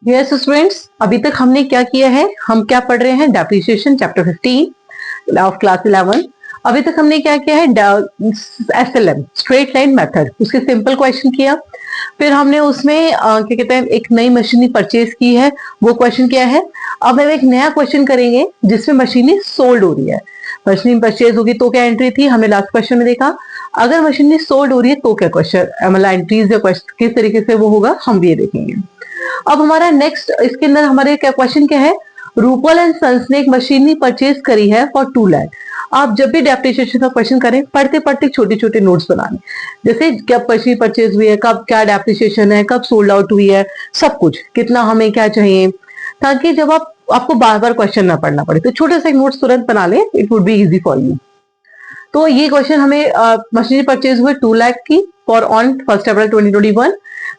Yes students, अभी तक हमने क्या किया है, हम क्या पढ़ रहे हैं, डेप्रिसिएशन चैप्टर 15 ऑफ क्लास 11। अभी तक हमने क्या किया है, एसएलएम स्ट्रेट लाइन मेथड, उसके सिंपल क्वेश्चन किया। फिर हमने उसमें क्या कहते हैं, एक नई मशीनरी परचेज की है, वो क्वेश्चन किया है। अब हम एक नया क्वेश्चन करेंगे जिसमें मशीनरी सोल्ड हो रही है। मशीनरी परचेज होगी तो क्या एंट्री थी, हमने लास्ट क्वेश्चन में देखा। अगर मशीनरी सोल्ड हो रही है तो क्या क्वेश्चन, मतलब एंट्रीज या क्वेश्चन किस तरीके से वो होगा, हम भी ये देखेंगे। अब हमारा नेक्स्ट इसके अंदर हमारे क्या क्वेश्चन क्या है, रूपल एंड सन्स ने एक मशीनरी परचेज करी है फॉर 2 लाख। आप जब भी डेप्रिसिएशन का क्वेश्चन करें, पढ़ते पढ़ते छोटे छोटे नोट्स बनाने, जैसे कब मशीनरी परचेज हुई है, कब क्या डेप्रिसिएशन है, कब सोल्ड आउट हुई है, सब कुछ कितना हमें क्या चाहिए, ताकि जब आपको बार बार क्वेश्चन ना पढ़ना पड़े, तो छोटे से नोट्स तुरंत बना ले, it would be easy for you. तो ये क्वेश्चन हमें मशीनरी परचेज हुए 2 लाख की फॉर ऑन 1 अप्रैल 2021।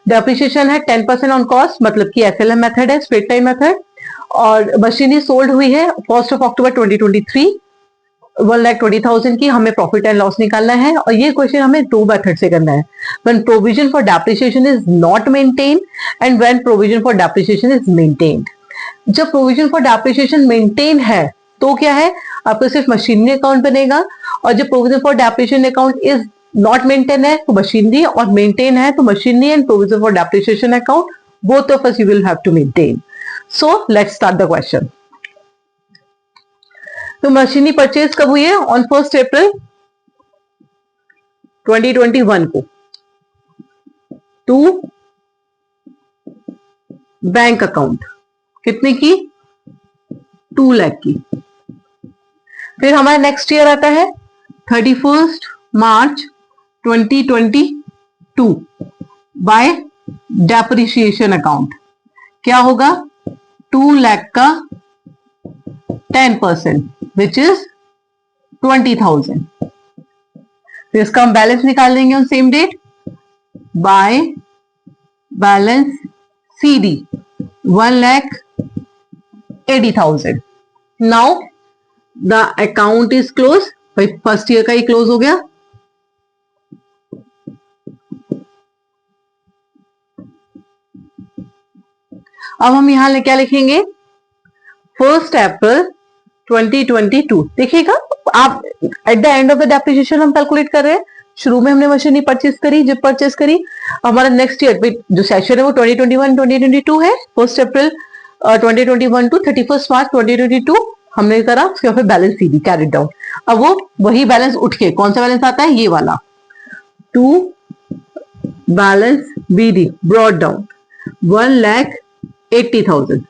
डेप्रिसिएशन है 10% ऑन कॉस्ट, मतलब कि एसएलएम मेथड है, स्ट्रेट लाइन मेथड। और मशीनरी सोल्ड हुई है 1 अक्टूबर 2023 1,20,000 की। हमें प्रॉफिट एंड लॉस निकालना है और ये क्वेश्चन हमें 2 मेथड से करना है, when provision for depreciation is not maintain and when provision for depreciation is maintained. जब प्रोविजन फॉर डेप्रिसिएशन मेंटेन है तो क्या है, आपको सिर्फ मशीनरी अकाउंट बनेगा, और जब provision for depreciation account is not maintain है तो मशीनरी, और मेंटेन है तो machinery and provision for depreciation account both of us you will have to maintain. So let's start the question. तो मशीनरी परचेज कब हुई है, ऑन 1 अप्रैल 2021 को, टू बैंक अकाउंट, कितने की, 2 लाख की। फिर हमारा नेक्स्ट ईयर आता है 31 मार्च 2022 बाय डेप्रिसिएशन अकाउंट। क्या होगा, 2 लाख का 10% विच इज 20,000। फिर इसका हम बैलेंस निकाल लेंगे on same date by balance CD 1,80,000। Now the account is close, भाई फर्स्ट ईयर का ही क्लोज हो गया। अब हम यहां क्या लिखेंगे, 1 अप्रैल 2022। देखिएगा आप, eight the end of the depreciation हम कैलकुलेट कर रहे हैं, शुरू में हमने मशीनरी परचेज करी, जब परचेज करी, हमारा नेक्स्ट ईयर जो सेशन है वो 2021-2022 है, 1 अप्रैल 2021 टू 31 मार्च 2022 हमने करा, उसके बाद बैलेंस CD कैरिड डाउन। अब वो वही बैलेंस उठ के कौन सा बैलेंस आता है, ये वाला, to balance BD brought down 1,80,000।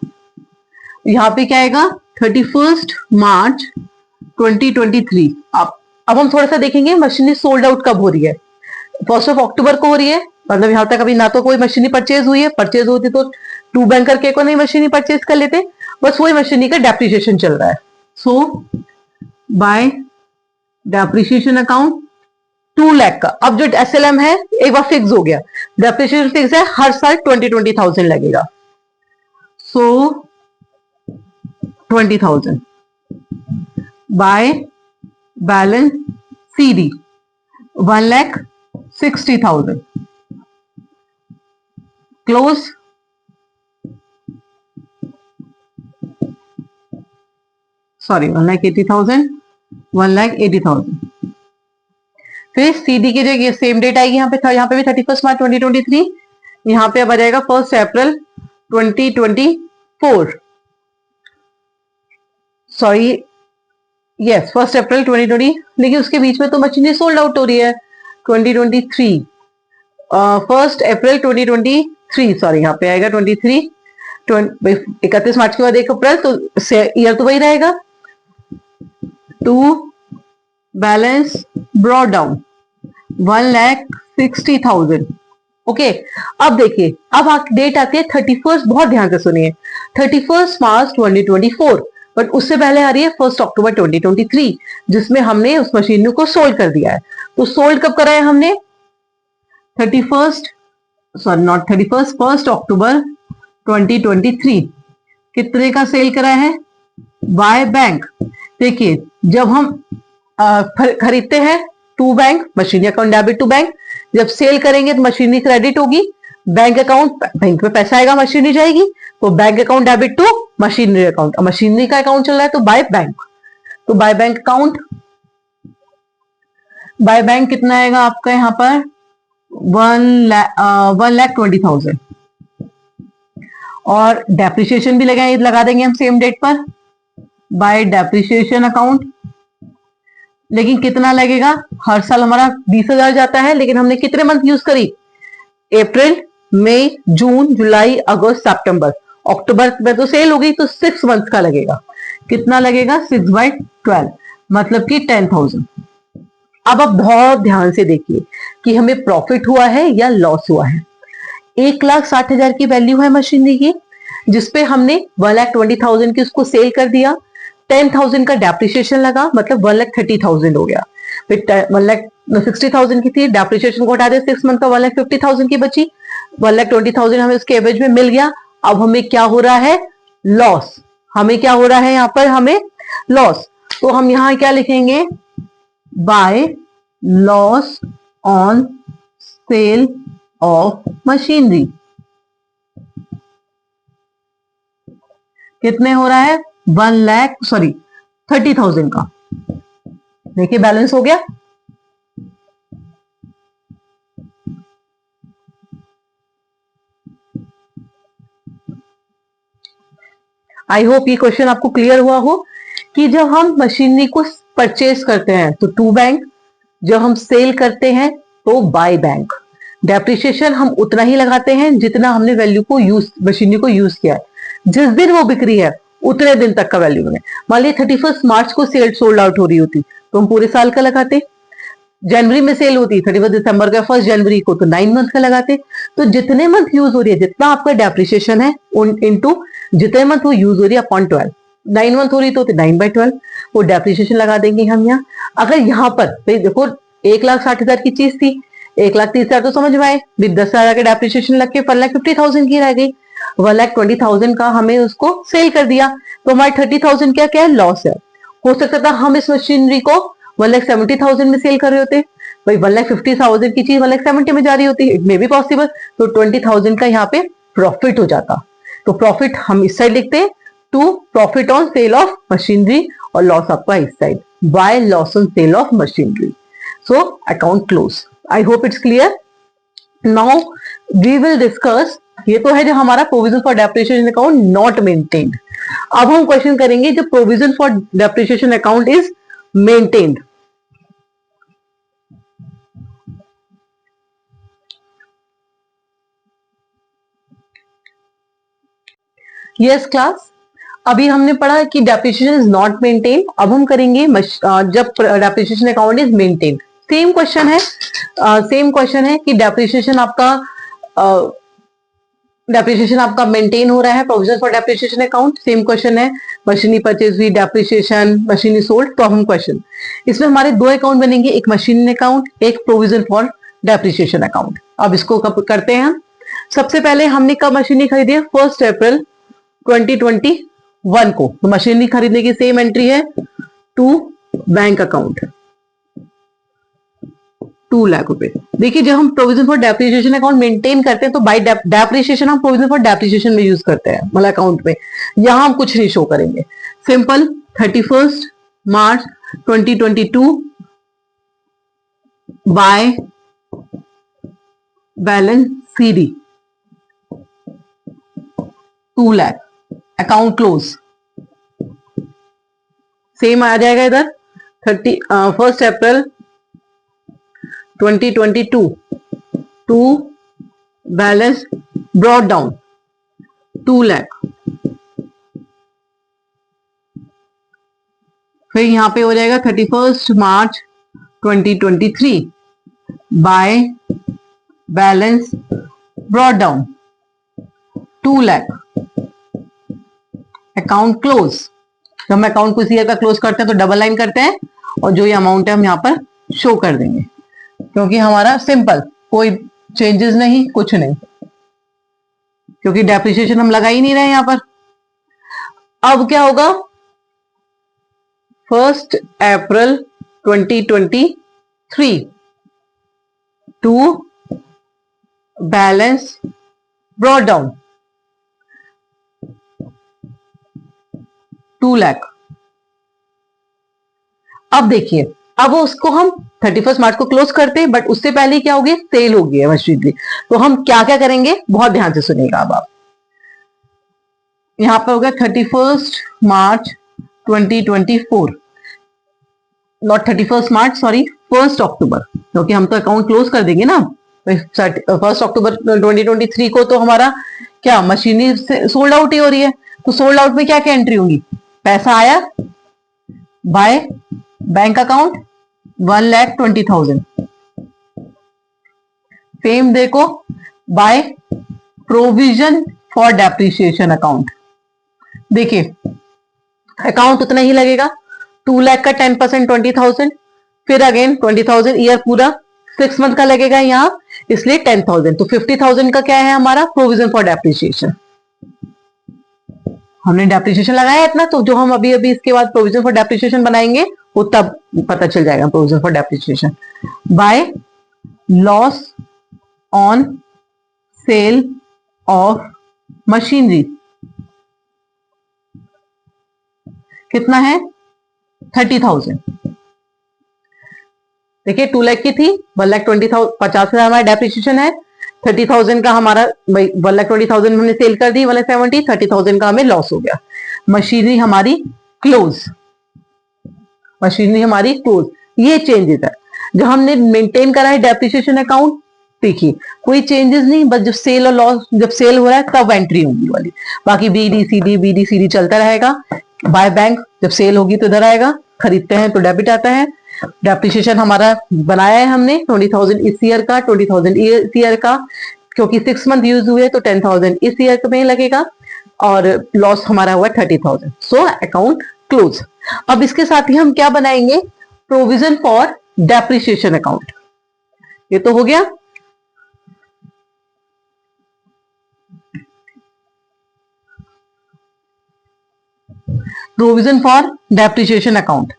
यहाँ पे क्या आएगा, 31 मार्च 2023। अब हम थोड़ा सा देखेंगे मशीनरी सोल्ड आउट कब हो रही है, 1 अक्टूबर को हो रही है, मतलब यहाँ तक अभी ना तो कोई मशीनरी परचेज हुई है, परचेज होती तो 2 बैंकर के को नहीं मशीनरी परचेज कर लेते, बस वही मशीनरी का डेप्रिसिएशन चल रहा है। सो बाय डेप्रिसिएशन अकाउंट 2 लाख का। अब जो एसएलएम है एक बार फिक्स हो गया, डेप्रिसिएशन फिक्स है, हर साल 20,000 लगेगा। सो 20,000 bye balance CD 1,60,000 close. Sorry 1,80,000 फिर CD की जगह सेम डेट आएगी, यहाँ पे भी 31 मार्च 2023, यहाँ पे अब आ जाएगा 1 अप्रैल 2024, सॉरी यस 1 अप्रैल 2020, लेकिन उसके बीच में तो मशीनरी सोल्ड आउट हो रही है 2023, 1 अप्रैल 2023, सॉरी यहाँ पे आएगा 23, 31 मार्च के बाद 1 अप्रैल, तो ईयर तो वही रहेगा, to balance brought down 1,60,000। Okay, अब देखिए, अब डेट आती है 31, बहुत ध्यान से सुनिए, 31 मार्च 2024, बट उससे पहले आ रही है 1 अक्टूबर 2023, जिसमें हमने उस मशीनरी को सोल्ड कर दिया है। तो सोल्ड कब करा है हमने, 1 अक्टूबर 2023। कितने का सेल करा है, बाय बैंक। देखिए जब हम खरीदते हैं to bank, machinery account debit to bank, जब सेल करेंगे तो मशीनरी क्रेडिट होगी, बैंक अकाउंट, बैंक में पैसा आएगा, मशीनरी जाएगी, तो bank account debit to machinery account. Machinery का अकाउंट चल रहा है तो बाय बैंक, तो by bank account, by bank कितना आएगा आपका यहाँ पर 1,20,000। और डेप्रिसिएशन भी लगा देंगे हम सेम डेट पर, बाय डेप्रिसिएशन अकाउंट। लेकिन कितना लगेगा, हर साल हमारा 20,000 जाता है, लेकिन हमने कितने मंथ यूज करी, अप्रैल, मई, जून, जुलाई, अगस्त, सितंबर, अक्टूबर में तो सेल होगी, तो 6 मंथ का लगेगा। कितना लगेगा 6/12, मतलब कि 10,000। अब आप बहुत ध्यान से देखिए कि हमें प्रॉफिट हुआ है या लॉस हुआ है। 1,60,000 की वैल्यू है मशीनरी की, जिसपे हमने 1,20,000 की उसको सेल कर दिया, 10,000 का डेप्रिसिएशन लगा, मतलब 1,30,000 हो गया। फिर 1,60,000 की थी, डेप्रिसिएशन को हटा दे 6 मंथ का, 1,50,000 की बची, 1,20,000 हमें उसके एवरेज में मिल गया। अब हमें क्या हो रहा है, लॉस। हमें क्या हो रहा है यहाँ पर, हमें लॉस। तो हम यहां क्या लिखेंगे, bye loss on sale of machinery. कितने हो रहा है 30,000 का। देखिए बैलेंस हो गया। आई होप ये क्वेश्चन आपको क्लियर हुआ हो कि जब हम मशीनरी को परचेज करते हैं तो टू बैंक, जब हम सेल करते हैं तो बाय बैंक। डेप्रिसिएशन हम उतना ही लगाते हैं जितना हमने वैल्यू को यूज, मशीनरी को यूज किया है। जिस दिन वो बिक्री है उतने दिन तक का वैल्यू बने। मान लीजिए 31 मार्च को सेल सोल्ड आउट हो रही होती तो हम पूरे साल का लगाते। जनवरी में सेल होती 31 दिसंबर का, 1 जनवरी को, तो 9 मंथ का लगाते। तो जितने मंथ यूज हो रही है, जितना आपका डेप्रिसिएशन है इनटू जितने मंथ वो यूज हो रही है अपॉन 12, 9 मंथ हो रही तो 9/12 वो डेप्रिसिएशन लगा देंगे हम यहाँ। अगर यहाँ पर देखो 1,60,000 की चीज थी, 1,30,000 तो समझ में आए, 10,000 का डेप्रिसिएशन लग के 1,50,000 की रह गई, 1,20,000 का हमने उसको सेल कर दिया, तो हमारे 30,000 क्या क्या है, लॉस है। हो सकता था हम इस मशीनरी को 1,70,000 में सेल कर रहे होते, भाई 1,50,000 की चीज 1,70 में जा रही होती, इट मे बी पॉसिबल, तो 20,000 का यहाँ पे प्रॉफिट हो जाता। तो प्रॉफिट हम इस साइड लिखते हैं, to profit on sale of machinery, और लॉस आपका इस side, by loss on sale of machinery. So account close. I hope it's clear. Now we will discuss, ये तो है जो हमारा provision for depreciation account not maintained. अब हम क्वेश्चन करेंगे जो provision for depreciation account is maintained. Yes class, अभी हमने पढ़ा कि डेप्रिसिएशन इज नॉट मेंटेन। अब हम करेंगे जब depreciation account is maintain. Same question है, कि डेप्रिसिएशन आपका मेंटेन हो रहा है, provision for depreciation account. Same question है, मशीनरी परचेज हुई, डेप्रिसिएशन, मशीनरी सोल्ड, तो हम क्वेश्चन इसमें हमारे दो अकाउंट बनेंगे, एक मशीनरी अकाउंट, एक प्रोविजन फॉर डेप्रिसिएशन अकाउंट। अब इसको कब करते हैं हम। सबसे पहले हमने कब मशीनरी खरीदी है, 1 अप्रैल 2021 को। तो मशीनरी खरीदने की सेम एंट्री है, टू बैंक अकाउंट 2 लाख रुपए। देखिए जब हम provision for depreciation account maintain करते हैं तो बाय डेप्रिसिएशन हम प्रोविजन फॉर डेप्रिसिएशन में यूज करते हैं, मतलब अकाउंट में। यहां हम कुछ नहीं शो करेंगे, simple 31 March 2022 by balance CD 2 lakh, account close. Same आ जाएगा इधर 1 April 2022 to balance brought down 2 lakh. फिर यहां पे हो जाएगा 31 March 2023 by balance brought down 2 lakh, account close. जब हम अकाउंट को इस ईयर का क्लोज करते हैं तो डबल लाइन करते हैं, और जो ये अमाउंट है हम यहाँ पर शो कर देंगे, क्योंकि हमारा सिंपल, कोई चेंजेस नहीं, कुछ नहीं, क्योंकि डेप्रिसिएशन हम लगा ही नहीं रहे यहां पर। अब क्या होगा, 1 April 2023 to balance brought down 2 lakh. अब देखिए, अब उसको हम 31 मार्च को क्लोज करते हैं, बट उससे पहले क्या हो गया, सेल हो गया मशीनरी। तो हम क्या क्या करेंगे, बहुत ध्यान से सुनिएगा। अब आप यहां पर हो गया 31 मार्च 2024, नॉट 31 मार्च, सॉरी 1 अक्टूबर, क्योंकि हम तो अकाउंट क्लोज कर देंगे ना 1 अक्टूबर 2023 को। तो हमारा क्या मशीनरी सोल्ड आउट ही हो रही है। तो सोल्ड आउट में क्या क्या एंट्री होंगी, पैसा आया बाय बैंक अकाउंट 1,20,000, सेम देखो by provision for depreciation account. देखिए अकाउंट उतना ही लगेगा, 2 लाख का 10% 20,000, फिर अगेन 20,000 ईयर पूरा 6 मंथ का लगेगा यहां, इसलिए 10,000। तो 50,000 का क्या है हमारा प्रोविजन फॉर डेप्रिसिएशन। हमने डेप्रिसिएशन लगाया इतना, तो जो हम अभी अभी इसके बाद प्रोविजन फॉर डेप्रिसिएशन बनाएंगे वो तब पता चल जाएगा। Provision for depreciation bye loss on sale of machinery कितना है 30,000। देखिए 2 लाख की थी, 1,20,000, 50,000 हमारा डेप्रिसिएशन है, 30,000 का हमारा 1,20,000 हमने सेल कर दी, 1,70, 30,000 का हमें लॉस हो गया। मशीनरी हमारी क्लोज, मशीनरी हमारी क्लोज। ये चेंजेस है जो हमने मेंटेन करा है डेप्रिसिएशन अकाउंट। देखिए कोई चेंजेस नहीं, बस जब सेल और लॉस, जब सेल हो रहा है तब एंट्री होगी वाली, बाकी बी डी सी डी चलता रहेगा। बाय बैंक जब सेल होगी तो इधर आएगा, खरीदते हैं तो डेबिट आता है। डेप्रिसिएशन हमारा बनाया है हमने 20,000 इस ईयर का, 20,000 इस ईयर का, क्योंकि 6 मंथ यूज हुए तो 10,000 इस ईयर में लगेगा, और लॉस हमारा हुआ 30,000। सो अकाउंट क्लोज। अब इसके साथ ही हम क्या बनाएंगे, प्रोविजन फॉर डेप्रिसिएशन अकाउंट। ये तो हो गया। Provision for depreciation account.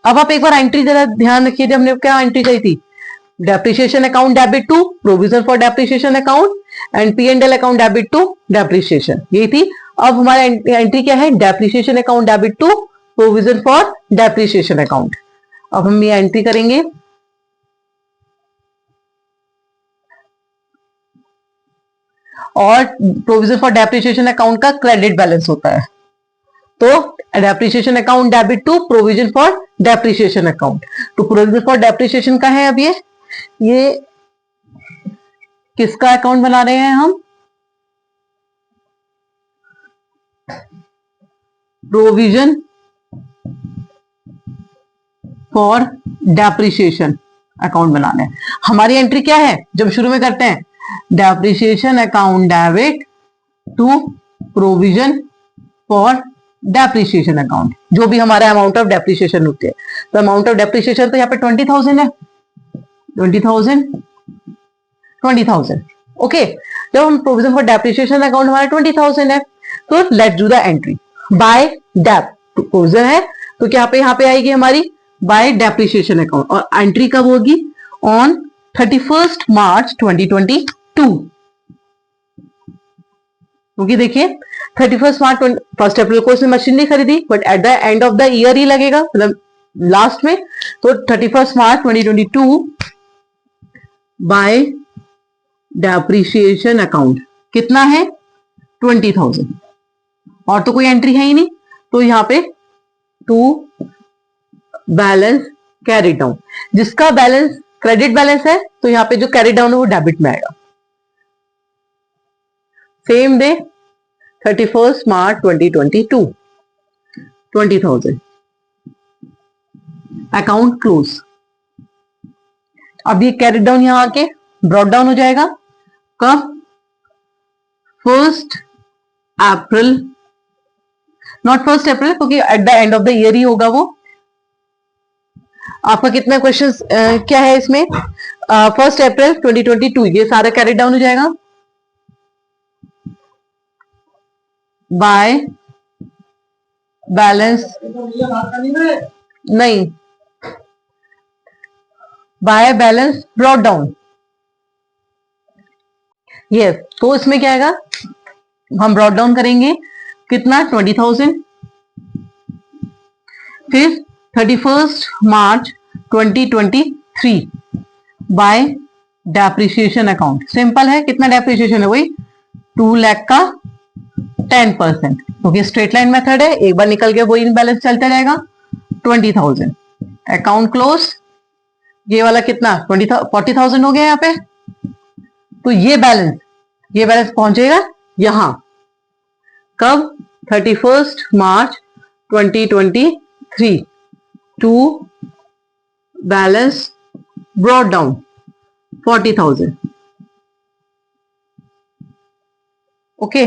अब आप एक बार एंट्री जरा ध्यान रखिए, जब हमने क्या एंट्री कही थी, depreciation account debit to provision for depreciation account, and P&L account debit to depreciation, यही थी। अब हमारा एंट्री क्या है, depreciation account debit to provision for depreciation account. अब हम ये एंट्री करेंगे, और प्रोविजन फॉर डेप्रिसिएशन अकाउंट का क्रेडिट बैलेंस होता है, तो depreciation account debit to provision for depreciation account. तो प्रोविजन फॉर डेप्रिसिएशन का है, अब ये किसका अकाउंट बना रहे हैं हम, प्रोविजन फॉर डेप्रिसिएशन अकाउंट बनाना है। हमारी एंट्री क्या है, जब शुरू में करते हैं depreciation account debit to provision for depreciation account, जो भी हमारा अमाउंट ऑफ डेप्रिसिएशन होती है। तो अमाउंट ऑफ डेप्रिसिएशन तो यहाँ पे 20,000 है, 20,000 20,000। ओके, जब हम प्रोविजन फॉर डेप्रिसिएशन अकाउंट हमारा 20,000 है, तो let's do the entry by dep. Provision है तो क्या पे यहाँ पे आएगी हमारी बाय डेप्रिसिएशन अकाउंट, और एंट्री कब होगी, ऑन 31 मार्च 2022। क्योंकि देखिए 31 मार्च 1 अप्रैल को उसने मशीन नहीं खरीदी, but at the end of the year ही लगेगा, मतलब लास्ट में। तो 31 मार्च 2022 बाय डेप्रिसिएशन अकाउंट कितना है 20,000, और तो कोई एंट्री है ही नहीं, तो यहाँ पे टू बैलेंस कैरी डाउन, जिसका बैलेंस क्रेडिट बैलेंस है, तो यहाँ पे जो कैरी डाउन है वो डेबिट में आएगा। Same day 31 March 2022, 20,000 account close. अब ये कैरी डाउन यहां आके ब्रॉट डाउन हो जाएगा, कब, 1 अप्रैल, नॉट 1 अप्रैल, क्योंकि at the end of the year ही होगा वो। आपका कितना क्वेश्चन क्या है इसमें, 1 अप्रैल 2022 ये सारा कैरी डाउन हो जाएगा बाय बैलेंस, नहीं, bye balance brought down. Yes, तो इसमें क्या आएगा, हम ब्रॉट डाउन करेंगे कितना, 20,000। फिर 31 March 2023 bye depreciation account. Simple है, कितना डेप्रिसिएशन है, वही 2 लाख का 10%, क्योंकि स्ट्रेट लाइन मेथड है, एक बार निकल के वही बैलेंस चलता रहेगा। 20,000 अकाउंट क्लोज। ये वाला कितना 40,000 हो गया यहाँ पे। तो ये बैलेंस पहुंचेगा यहां कब, 31 March 2023 to balance brought down 40,000। Okay,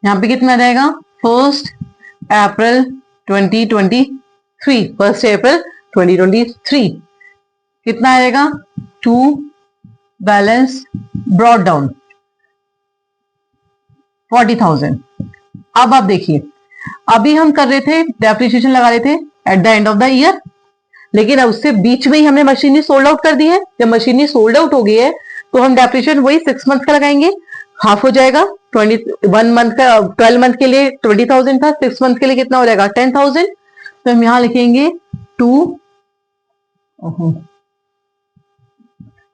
यहां पे कितना रहेगा, 1 अप्रैल 2023, 1 अप्रैल 2023 कितना आएगा, टू बैलेंस ब्रॉट डाउन 40,000। अब आप देखिए, अभी हम कर रहे थे डेप्रिसिएशन लगा रहे थे eight the end of the year, लेकिन अब उससे बीच में ही हमने मशीनरी सोल्ड आउट कर दी है। जब मशीनरी सोल्ड आउट हो गई है तो हम डेप्रिसिएशन वही 6 मंथ का लगाएंगे, हाफ हो जाएगा। 21 मंथ का, 12 मंथ के लिए 20,000 था, 6 मंथ के लिए कितना हो जाएगा, 10,000। तो हम यहां लिखेंगे टू,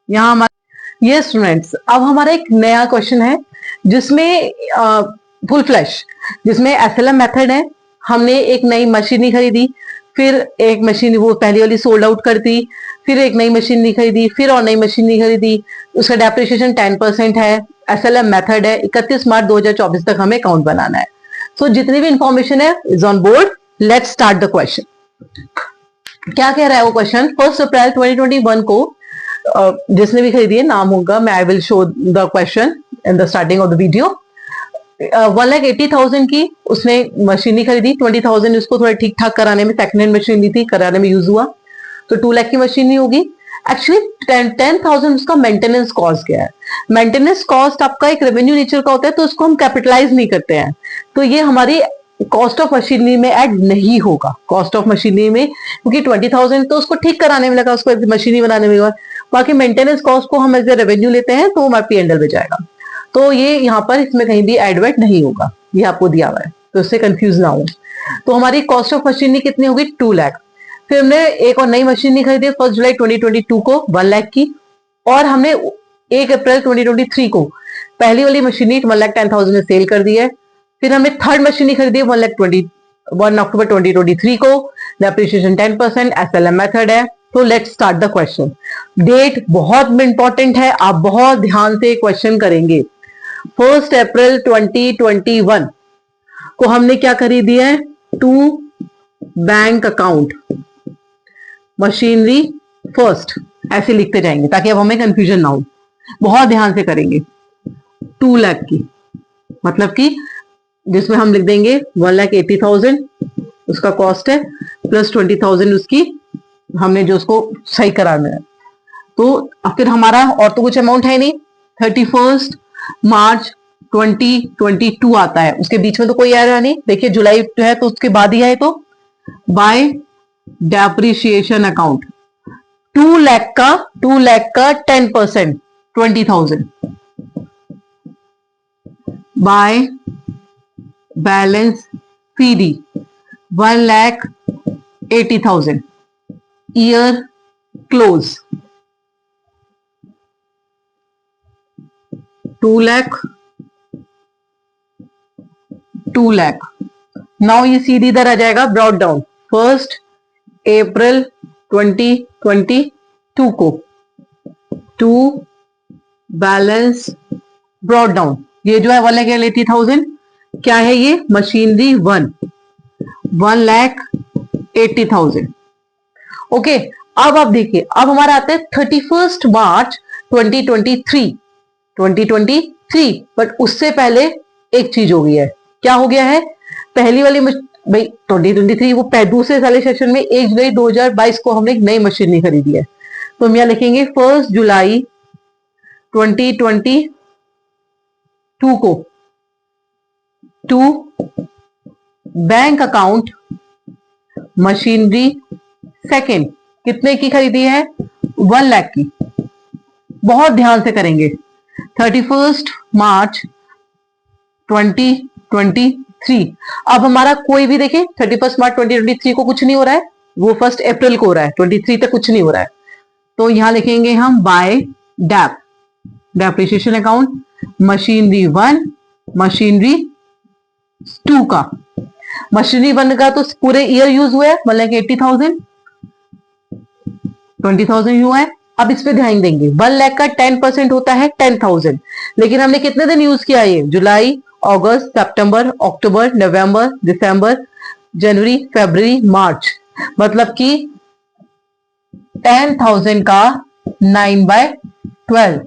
यहां हमारा, ये स्टूडेंट्स अब हमारा एक नया क्वेश्चन है जिसमें फुल फ्लैश, जिसमें एसएलएम मेथड है। हमने एक नई मशीनरी खरीदी, फिर एक मशीन वो पहली वाली सोल्ड आउट कर दी, फिर एक नई मशीनरी खरीदी, फिर और नई मशीनरी खरीदी, उसका डेप्रिसिएशन 10% है। एसएलएम मेथड है, 31 मार्च 2024 तक हमें अकाउंट बनाना है। सो जितनी भी इंफॉर्मेशन है is on board. Let's start the question. क्या कह रहा है वो क्वेश्चन, 1 अप्रैल 2021 को जिसने भी खरीदी है नाम होगा, मैं I will show the question in the starting of the video. 1,80,000 की उसने मशीनरी खरीदी, 20,000 उसको थोड़ा ठीक ठाक कराने में, सेकंड हैंड मशीन ली थी, कराने में यूज हुआ, तो 2 लाख की मशीनरी होगी। एक्चुअली 10,000 उसका मेंटेनेंस कॉस्ट गया है। मेंटेनेंस कॉस्ट आपका एक रेवेन्यू नेचर का होता है, तो उसको हम कैपिटलाइज नहीं करते हैं, तो ये हमारी कॉस्ट ऑफ मशीनरी में ऐड नहीं होगा। कॉस्ट ऑफ मशीनरी में, क्योंकि 20,000 तो उसको ठीक कराने में लगा, उसको मशीनरी बनाने में लगा, बाकी मेंटेनेंस कॉस्ट को हम एज ए रेवेन्यू लेते हैं, तो हमारे P&L में जाएगा। तो ये यहाँ पर इसमें कहीं भी एडवर्ट नहीं होगा, ये आपको दिया हुआ है, तो इससे कंफ्यूज ना हो। तो हमारी कॉस्ट ऑफ मशीनरी कितनी होगी, 2 लाख। फिर हमने एक और नई मशीनरी खरीदी 1 जुलाई 2022 को 1 लाख की, और हमने 1 अप्रैल 2023 को पहली वाली मशीनरी 1,10,000 में सेल कर दी है। फिर हमने थर्ड मशीनरी खरीदी 1 अक्टूबर 2023 को, डेप्रिसिएशन 10%, एसएलएम मेथड है। तो let's start the question. Date बहुत इंपॉर्टेंट है, आप बहुत ध्यान से क्वेश्चन करेंगे। 1 अप्रैल 2021 को हमने क्या खरीदी है, to bank account machinery first, ऐसे लिखते जाएंगे ताकि अब हमें कंफ्यूजन ना हो। बहुत ध्यान से करेंगे। 2 लाख की मतलब कि जिसमें हम लिख देंगे 1,80,000 उसका कॉस्ट है, प्लस 20,000 उसकी हमने जो उसको सही कराना है। तो फिर हमारा और तो कुछ अमाउंट है नहीं। 31 मार्च 2022 आता है, उसके बीच में तो कोई आया नहीं। देखिए जुलाई जो है तो उसके बाद ही आए, तो बाय डेप्रिसिएशन अकाउंट 2 लाख का 10%, 20,000 by balance PD 1,80,000 year close 2 lakh. Now ये सीधी इधर आ जाएगा, ब्रॉट डाउन 1 अप्रैल 2022 को टू बैलेंस ब्रॉट डाउन। ये जो है 1,80,000 क्या है, ये मशीनरी 1,80,000। ओके, अब आप देखिए, अब हमारा आता है 31 मार्च 2023, बट उससे पहले एक चीज हो गई है। क्या हो गया है, पहली वाली भाई 2023 वो दूसरे साले सेशन में 1 जुलाई 2022 को हमने एक नई मशीनरी खरीदी है, तो हम यहां लिखेंगे 1 जुलाई 2022 को to bank account machinery second, कितने की खरीदी है, 1 लाख की। बहुत ध्यान से करेंगे। 31 मार्च 2023। अब हमारा कोई भी देखे 31 मार्च 2023 को कुछ नहीं हो रहा है, वो 1 अप्रैल को हो रहा है, 23 तक कुछ नहीं हो रहा है। तो यहां लिखेंगे हम by dep, depreciation account, machinery 1, machinery 2 का। मशीनरी 1 का तो पूरे ईयर यूज हुआ है, मतलब 80,000, 20,000 हुआ है। अब इस पे ध्यान देंगे, 1 लाख का 10% होता है 10,000, लेकिन हमने कितने दिन यूज किया ये? जुलाई, अगस्त, सितंबर, अक्टूबर, नवंबर, दिसंबर, जनवरी, फरवरी, मार्च, मतलब कि 10,000 का 9/12,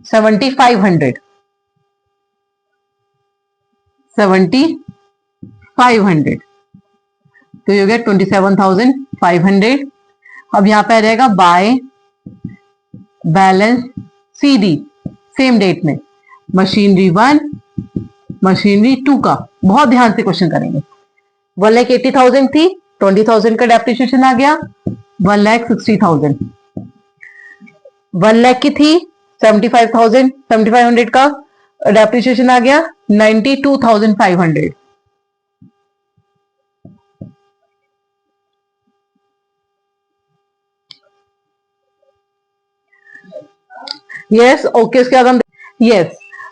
7,500, 7,500, तो ये हो गया 27,500। अब यहां पे आ जाएगा by balance CD, same date में, मशीनरी 1, मशीनरी 2 का। बहुत ध्यान से क्वेश्चन करेंगे। 1,80,000 थी, 20,000 का डेप्रिसिएशन आ गया, 1,60,000। 1 लाख की थी, 75,000, 7,500 का डेप्रिसिएशन आ गया, 92,500। Yes, okay. उसके बाद हम यस,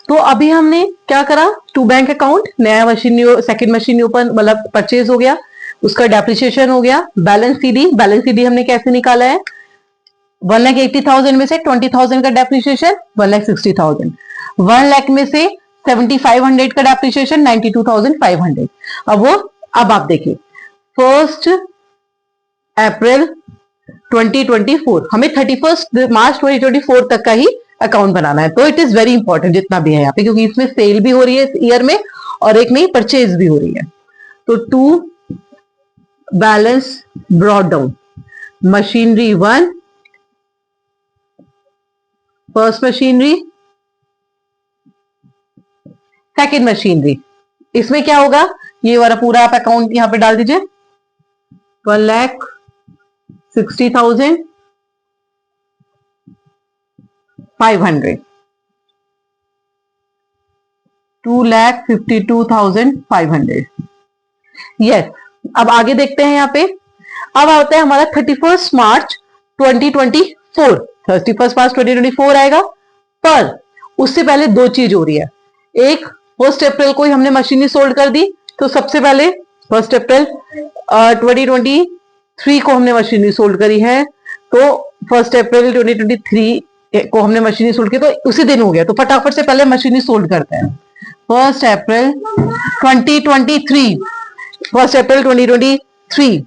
तो अभी हमने क्या करा, टू बैंक अकाउंट, नया मशीन, सेकंड मशीन ओपन, मतलब परचेज हो गया, उसका डेप्रिसिएशन हो गया। बैलेंस सीडी, बैलेंस सीडी हमने कैसे निकाला है? 1,80,000 में से 20,000 का डेप्रिसिएशन, 1,60,000। 1 लाख में से 7,500 का डेप्रिसिएशन, 92,500। अब आप देखिए, 1 अप्रैल 2024, हमें 31 मार्च 2024 तक का ही अकाउंट बनाना है। तो इट इज वेरी इंपॉर्टेंट जितना भी है यहाँ पे, क्योंकि इसमें सेल भी हो रही है इस ईयर में और एक नई परचेज भी हो रही है। तो to balance brought down, machinery 1, first machinery, second machinery. इसमें क्या होगा, ये वाला पूरा आप अकाउंट यहां पे डाल दीजिए। 1,60,500, 2,52,500। यस, अब आगे देखते हैं यहाँ पे। अब आता है हमारा 31 मार्च 2024, 31 मार्च 2024 आएगा, पर उससे पहले दो चीज हो रही है। एक, 1 अप्रैल को ही हमने मशीनरी सोल्ड कर दी, तो सबसे पहले 1 अप्रैल 2023 को हमने मशीनरी सोल्ड करी है, तो 1 अप्रैल 2023 को हमने मशीनरी सोल्ड की, तो उसी दिन हो गया। तो फटाफट से पहले मशीनरी सोल्ड करते हैं। 1 अप्रैल 2023, 1 अप्रैल 2023।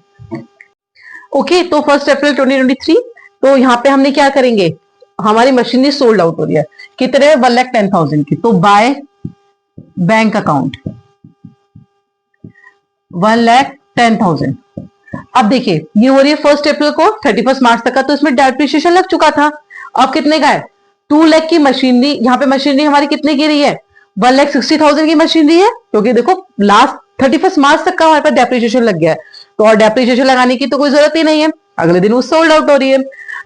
ओके, तो 1 अप्रैल 2023, तो यहां पे हमने क्या करेंगे, हमारी मशीनरी सोल्ड आउट हो रही है, कितने? 1,10,000 की। तो बाय बैंक अकाउंट 1,10,000। अब देखिए, ये हो रही है 1 अप्रैल को, 31 मार्च तक का, तो इसमें डेप्रिसिएशन लग चुका था। अब कितने का है? 2 लाख की मशीनरी। यहाँ पे मशीनरी हमारी कितने की रही है? 1,60,000 की मशीनरी है, क्योंकि देखो लास्ट 31 मार्च तक का हमारे पास डेप्रिसिएशन लग गया है, तो और डेप्रिसिएशन लगाने की तो कोई जरूरत ही नहीं है, अगले दिन वो सोल्ड आउट हो रही है।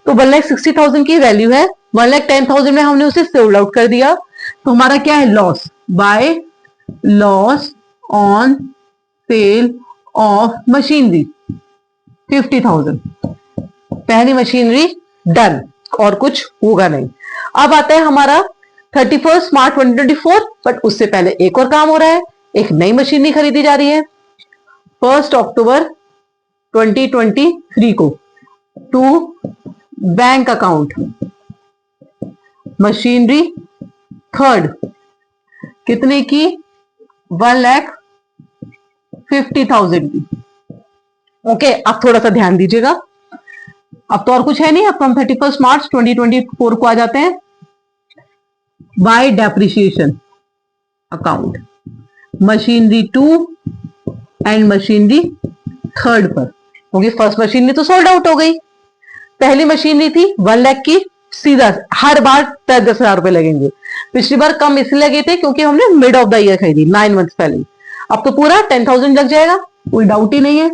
तो 1,60,000 की वैल्यू है, 1,10,000 में हमने उसे सोल्ड आउट कर दिया, तो हमारा क्या है? Loss by loss on sale of machinery 50,000। पहली मशीनरी डन, और कुछ होगा नहीं। अब आता है हमारा 31 मार्च 2024, बट उससे पहले एक और काम हो रहा है, एक नई मशीनरी खरीदी जा रही है 1 अक्टूबर 2023 को। To bank account, machinery third, कितने की? 1,50,000 की। ओके, अब थोड़ा सा ध्यान दीजिएगा, अब तो और कुछ है नहीं, अब तो हम 31 मार्च 2024 को आ जाते हैं। Bye depreciation account, machinery 2 and machinery third पर, क्योंकि फर्स्ट मशीनरी तो सोल्ड आउट हो गई। पहली मशीनरी थी 1 लाख की, सीधा हर बार 10,000 रुपए लगेंगे। पिछली बार कम इसलिए लगे थे क्योंकि हमने मिड ऑफ द ईयर खरीदी, 9 मंथ्स पहले। अब तो पूरा 10,000 लग जाएगा, कोई डाउट ही नहीं है।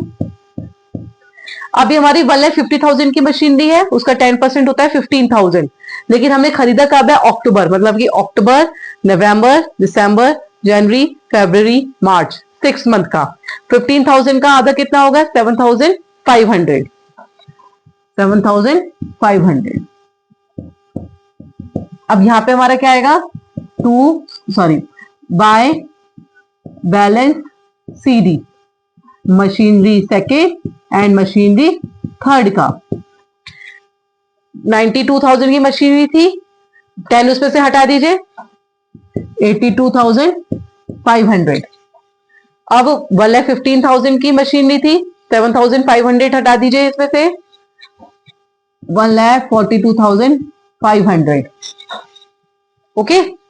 अभी हमारी 1,50,000 की मशीनरी है, उसका 10% होता है 15,000, लेकिन हमने खरीदा कब है? अक्टूबर, मतलब कि अक्टूबर, नवंबर, दिसंबर, जनवरी, फरवरी, मार्च, 6 मंथ का। 15,000 का आधा कितना होगा? 7,500। 7,500। अब यहां पे हमारा क्या आएगा? Bye balance CD, machinery second and machinery third का। 92,000 की मशीनरी थी, 10 उसमें से हटा दीजिए, 82,500। अब 1,15,000 की मशीनरी थी, 7,500 हटा दीजिए इसमें से, 1,42,500। ओके,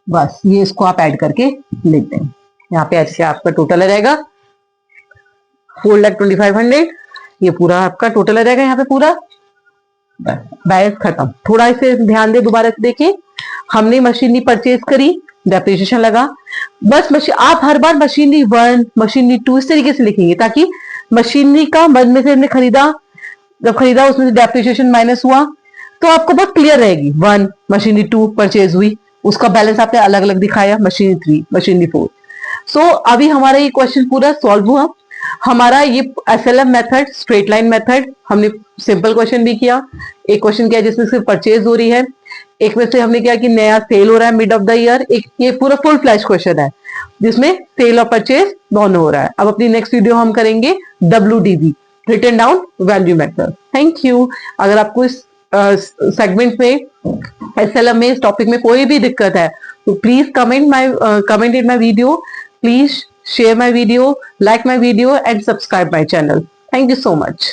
बस ये इसको आप ऐड करके लिख दें। यहाँ पे ऐसे आपका टोटल आ जाएगा 4,25,500। ये पूरा आपका टोटल आ जाएगा यहाँ पे पूरा। बैलेंस खत्म। थोड़ा इसे ध्यान दे, दोबारा से देखिए, हमने मशीनरी परचेज करी, डेप्रिसिएशन लगा, बस आप हर बार मशीनरी 1, मशीनरी 2 इस तरीके से लिखेंगे, ताकि मशीनरी का मन में से हमने खरीदा, जब खरीदा उसमें से डेप्रिसिएशन माइनस हुआ तो आपको बहुत क्लियर रहेगी। 1 मशीनरी 2 परचेज हुई, उसका बैलेंस आपने अलग अलग दिखाया, मशीनरी 3, मशीनरी 4। सो अभी हमारा ये क्वेश्चन पूरा सॉल्व हुआ। हमारा ये SLM method, straight line method, हमने सिंपल क्वेश्चन भी किया, एक क्वेश्चन किया जिसमें सिर्फ परचेज हो रही है, एक में से हमने क्या कि नया सेल हो रहा है मिड ऑफ द ईयर, एक ये पूरा फुल फ्लैश क्वेश्चन है जिसमें सेल और परचेज दोनों हो रहा है। अब अपनी नेक्स्ट वीडियो हम करेंगे WDV, written down value method. Thank you. अगर आपको इस सेगमेंट में, SLM में, इस टॉपिक में कोई भी दिक्कत है तो please comment in my video, please share my video, like my video and subscribe my channel. Thank you so much.